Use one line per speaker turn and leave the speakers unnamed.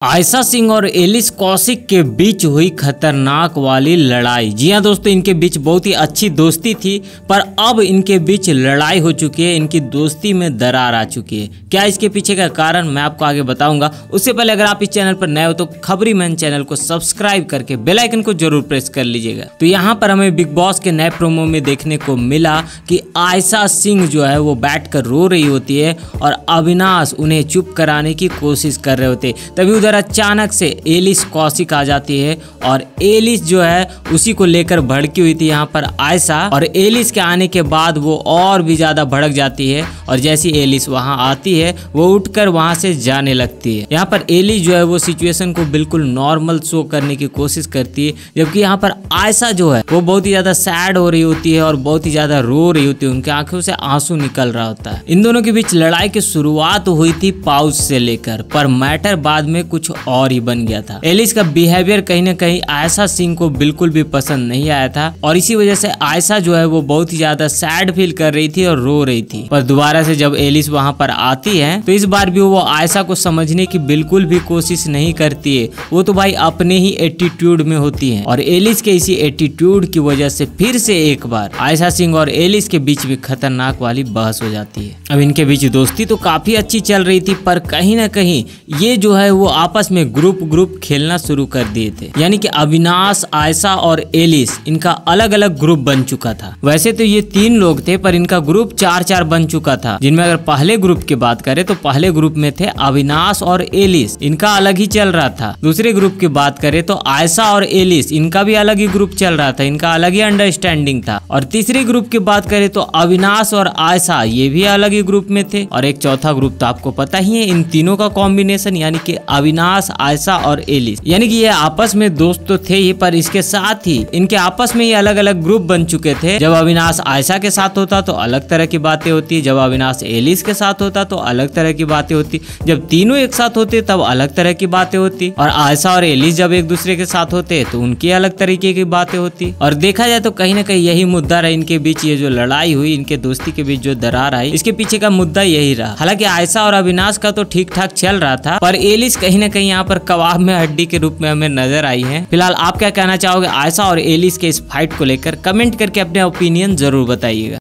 आयशा सिंह और एलिस कौशिक के बीच हुई खतरनाक वाली लड़ाई। जी हाँ दोस्तों, इनके बीच बहुत ही अच्छी दोस्ती थी, पर अब इनके बीच लड़ाई हो चुकी है। इनकी दोस्ती में दरार आ चुकी है। क्या इसके पीछे का कारण मैं आपको आगे बताऊंगा। उससे पहले अगर आप इस चैनल पर नए हो तो खबरी मैन चैनल को सब्सक्राइब करके बेल आइकन को जरूर प्रेस कर लीजिएगा। तो यहाँ पर हमें बिग बॉस के नए प्रोमो में देखने को मिला कि आयशा सिंह जो है वो बैठकर रो रही होती है और अविनाश उन्हें चुप कराने की कोशिश कर रहे होते। तभी अचानक से एलिस कौशिक आ जाती है और एलिस जो है उसी को लेकर भड़की हुई थी यहाँ पर आयशा, और एलिस के आने के बाद वो और भी ज्यादा भड़क जाती है और जैसी एलिस वहां आती है वो उठकर वहां से जाने लगती है। यहाँ पर एलिस जो है वो सिचुएशन को बिल्कुल नॉर्मल शो करने की कोशिश करती है, जबकि यहाँ पर आयशा जो है वो बहुत ही ज्यादा सैड हो रही होती है और बहुत ही ज्यादा रो रही होती है। उनकी आंखों से आंसू निकल रहा होता है। इन दोनों के बीच लड़ाई की शुरुआत हुई थी पाउच से लेकर, पर मैटर बाद में कुछ और ही बन गया था। एलिस का बिहेवियर कहीं ना कहीं आयशा सिंह को बिल्कुल भी पसंद नहीं आया था और इसी वजह से आयशा जो है वो बहुत ही ज्यादा सैड फील कर रही थी और रो रही थी। पर दोबारा से जब एलिस वहां पर आती है तो इस बार भी वो आयशा को समझने की बिल्कुल भी कोशिश नहीं करती है। वो तो भाई अपने ही एटीट्यूड में होती है और एलिस के इसी एटीट्यूड की वजह से फिर से एक बार आयशा सिंह और एलिस के बीच भी खतरनाक वाली बहस हो जाती है। अब इनके बीच दोस्ती तो काफी अच्छी चल रही थी, पर कहीं ना कहीं ये जो है वो आपस में ग्रुप खेलना शुरू कर दिए थे। यानी कि अविनाश, आयशा और एलिस इनका अलग अलग ग्रुप बन चुका था। वैसे तो ये 3 लोग थे, पर इनका ग्रुप 4-4 बन चुका था। जिनमें अगर पहले ग्रुप की बात करें तो पहले ग्रुप में थे अविनाश और एलिस, इनका अलग ही चल रहा था। दूसरे ग्रुप की बात करें तो आयशा और एलिस, इनका भी अलग ही ग्रुप चल रहा था, इनका अलग ही अंडरस्टैंडिंग था। और तीसरे ग्रुप की बात करें तो अविनाश और आयशा, ये भी अलग ही ग्रुप में थे। और एक चौथा ग्रुप तो आपको पता ही है, इन तीनों का कॉम्बिनेशन, यानी कि अविनाश, आयशा और एलिस, यानी कि ये आपस में दोस्त तो थे ही, पर इसके साथ ही इनके आपस में ये अलग अलग ग्रुप बन चुके थे। जब अविनाश आयशा के साथ होता तो अलग तरह की बातें होती, जब अविनाश एलिस के साथ होता तो अलग तरह की बातें होती, जब तीनों एक साथ होते तब अलग तरह की बातें होती, और आयशा और एलिस जब एक दूसरे के साथ होते तो उनकी अलग तरीके की बातें होती। और देखा जाए तो कहीं ना कहीं यही मुद्दा रहा इनके बीच। ये जो लड़ाई हुई, इनके दोस्ती के बीच जो दरार आई, इसके पीछे का मुद्दा यही रहा। हालांकि आयशा और अविनाश का तो ठीक ठाक चल रहा था, पर एलिस कहीं ना कहीं यहाँ पर कबाब में हड्डी के रूप में हमें नजर आई है। फिलहाल आप क्या कहना चाहोगे आयशा और एलिस के इस फाइट को लेकर? कमेंट करके अपने ओपिनियन जरूर बताइएगा।